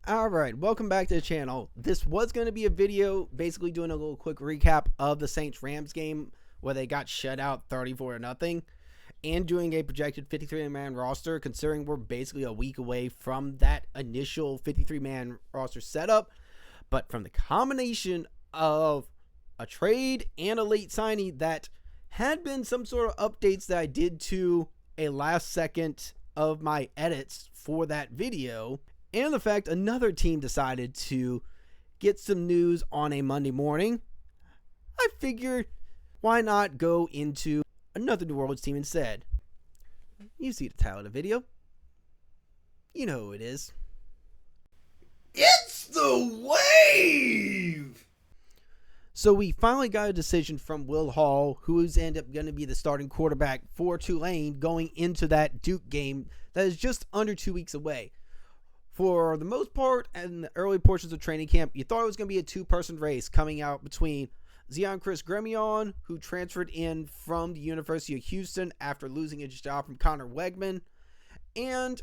Alright, welcome back to the channel. This was going to be a video basically doing a little quick recap of the Saints-Rams game where they got shut out 34-0 and doing a projected 53-man roster considering we're basically a week away from that initial 53-man roster setup. But from the combination of a trade and a late signing that had been some sort of updates that I did to a last second of my edits for that video, and the fact another team decided to get some news on a Monday morning, I figured why not go into another New Orleans team instead. You see the title of the video. You know who it is. It's the Wave! So we finally got a decision from Will Hall, who's ended up going to be the starting quarterback for Tulane going into that Duke game that is just under 2 weeks away. For the most part, in the early portions of training camp, you thought it was going to be a two-person race coming out between Zeon Chriss-Gremillion, who transferred in from the University of Houston after losing his job from Connor Wegman, and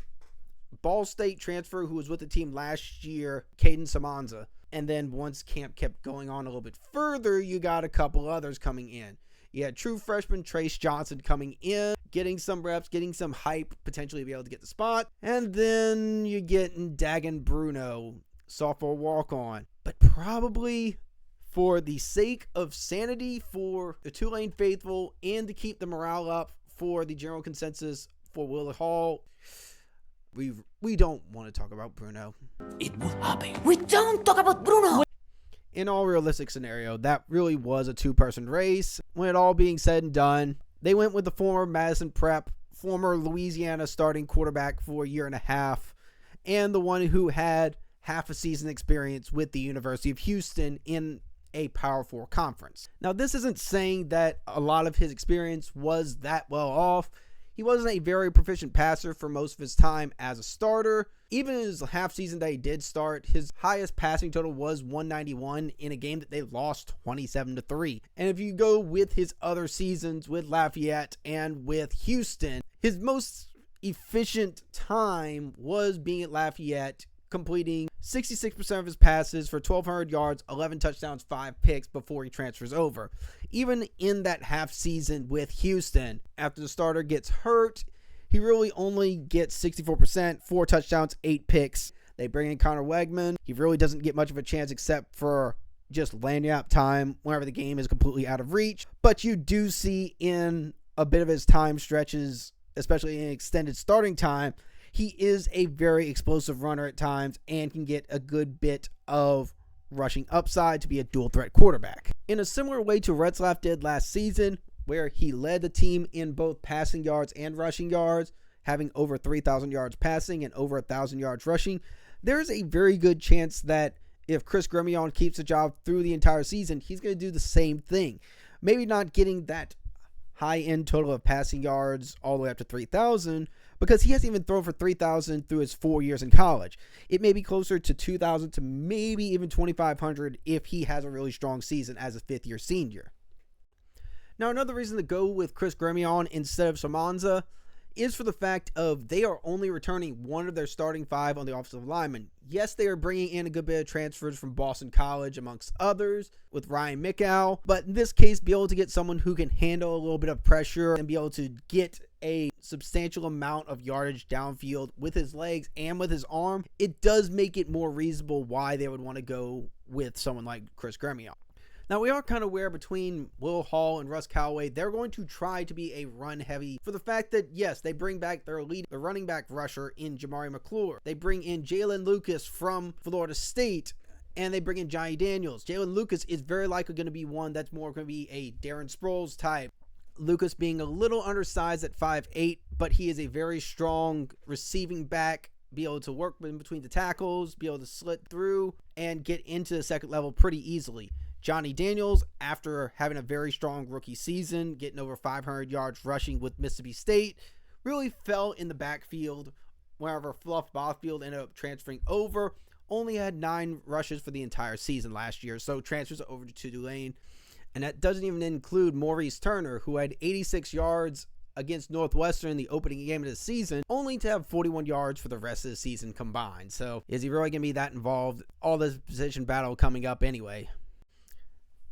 Ball State transfer who was with the team last year, Caden Samanza. And then once camp kept going on a little bit further, you got a couple others coming in. You had true freshman Trace Johnson coming in, getting some reps, getting some hype, potentially be able to get the spot. And then you get Dagan Bruno, sophomore walk-on. But probably for the sake of sanity for the Tulane faithful and to keep the morale up for the general consensus for Will Hall, we don't want to talk about Bruno. It will happen. We don't talk about Bruno! In all realistic scenario, that really was a two-person race. When it all being said and done, they went with the former Madison Prep, former Louisiana starting quarterback for a year and a half, and the one who had half a season experience with the University of Houston in a Power 4 conference. Now, this isn't saying that a lot of his experience was that well off. He wasn't a very proficient passer for most of his time as a starter. Even in his half season that he did start, his highest passing total was 191 in a game that they lost 27-3. And if you go with his other seasons with Lafayette and with Houston, his most efficient time was being at Lafayette, completing 66% of his passes for 1,200 yards, 11 touchdowns, 5 picks before he transfers over. Even in that half season with Houston, after the starter gets hurt, he really only gets 64%, 4 touchdowns, 8 picks. They bring in Connor Wegman. He really doesn't get much of a chance except for just landing up time whenever the game is completely out of reach. But you do see in a bit of his time stretches, especially in extended starting time, he is a very explosive runner at times and can get a good bit of rushing upside to be a dual threat quarterback. In a similar way to Retzlaff did last season, where he led the team in both passing yards and rushing yards, having over 3,000 yards passing and over 1,000 yards rushing, there's a very good chance that if Chriss-Gremillion keeps the job through the entire season, he's going to do the same thing. Maybe not getting that high-end total of passing yards all the way up to 3,000, because he hasn't even thrown for 3,000 through his 4 years in college. It may be closer to 2,000 to maybe even 2,500 if he has a really strong season as a fifth-year senior. Now, another reason to go with Chriss-Gremillion instead of Samanza is for the fact of they are only returning one of their starting 5 on the offensive lineman. Yes, they are bringing in a good bit of transfers from Boston College, amongst others, with Ryan Mickow, but in this case, be able to get someone who can handle a little bit of pressure and be able to get a substantial amount of yardage downfield with his legs and with his arm, it does make it more reasonable why they would want to go with someone like Chriss-Gremillion. Now, we are kind of aware between Will Hall and Russ Callaway, they're going to try to be a run-heavy for the fact that, yes, they bring back their running back rusher in Jamari McClure. They bring in Jalen Lucas from Florida State, and they bring in Johnny Daniels. Jalen Lucas is very likely going to be one that's more going to be a Darren Sproles type. Lucas being a little undersized at 5'8", but he is a very strong receiving back, be able to work in between the tackles, be able to slit through, and get into the second level pretty easily. Johnny Daniels, after having a very strong rookie season, getting over 500 yards rushing with Mississippi State, really fell in the backfield wherever Fluff Bothfield ended up transferring over. Only had 9 rushes for the entire season last year, so transfers over to Tulane. And that doesn't even include Maurice Turner, who had 86 yards against Northwestern in the opening game of the season, only to have 41 yards for the rest of the season combined. So is he really going to be that involved? All this position battle coming up anyway.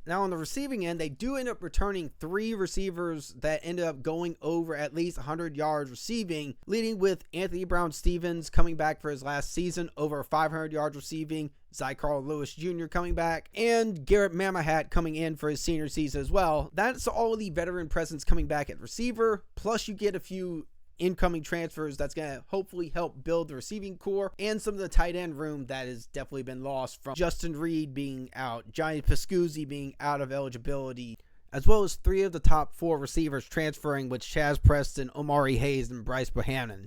Now on the receiving end, they do end up returning 3 receivers that ended up going over at least 100 yards receiving, leading with Anthony Brown-Stevens coming back for his last season, over 500 yards receiving, Zycarl Lewis Jr. coming back, and Garrett Mamahat coming in for his senior season as well. That's all of the veteran presence coming back at receiver, plus you get a few incoming transfers that's going to hopefully help build the receiving core, and some of the tight end room that has definitely been lost from Justin Reed being out, Johnny Pascuzzi being out of eligibility, as well as 3 of the top 4 receivers transferring with Chaz Preston, Omari Hayes, and Bryce Bohannon.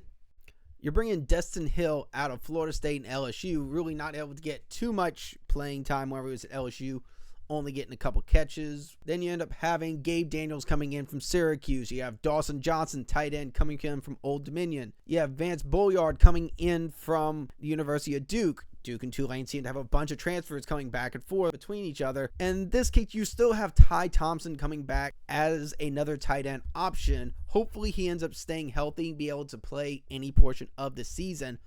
You're bringing Destin Hill out of Florida State and LSU, really not able to get too much playing time whenever he was at LSU, only getting a couple catches. Then you end up having Gabe Daniels coming in from Syracuse. You have Dawson Johnson, tight end, coming in from Old Dominion. You have Vance Bolliard coming in from the University of Duke. Duke and Tulane seem to have a bunch of transfers coming back and forth between each other. And in this case, you still have Ty Thompson coming back as another tight end option. Hopefully he ends up staying healthy and be able to play any portion of the season.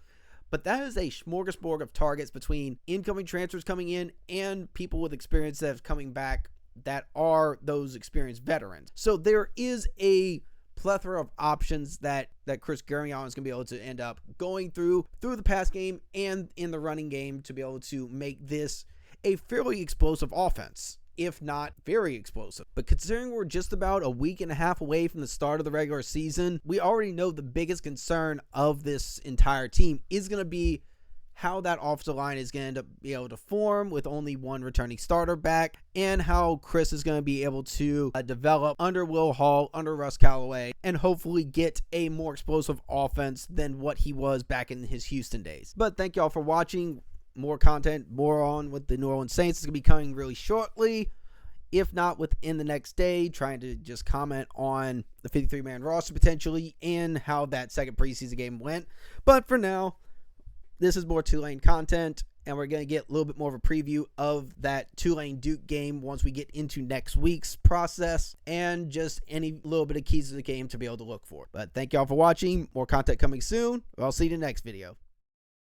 But that is a smorgasbord of targets between incoming transfers coming in and people with experience that are coming back that are those experienced veterans. So there is a plethora of options that Chriss-Gremillion is going to be able to end up going through the pass game and in the running game to be able to make this a fairly explosive offense, if not very explosive. But considering we're just about a week and a half away from the start of the regular season, we already know the biggest concern of this entire team is going to be how that offensive line is going to end up be able to form with only one returning starter back, and how Chris is going to be able to develop under Will Hall, under Russ Callaway, and hopefully get a more explosive offense than what he was back in his Houston days. But thank y'all for watching. More content, more on with the New Orleans Saints is going to be coming really shortly, if not within the next day, trying to just comment on the 53-man roster potentially and how that second preseason game went. But for now, this is more Tulane content, and we're going to get a little bit more of a preview of that Tulane-Duke game once we get into next week's process, and just any little bit of keys to the game to be able to look for. But thank y'all for watching. More content coming soon. I'll see you in the next video.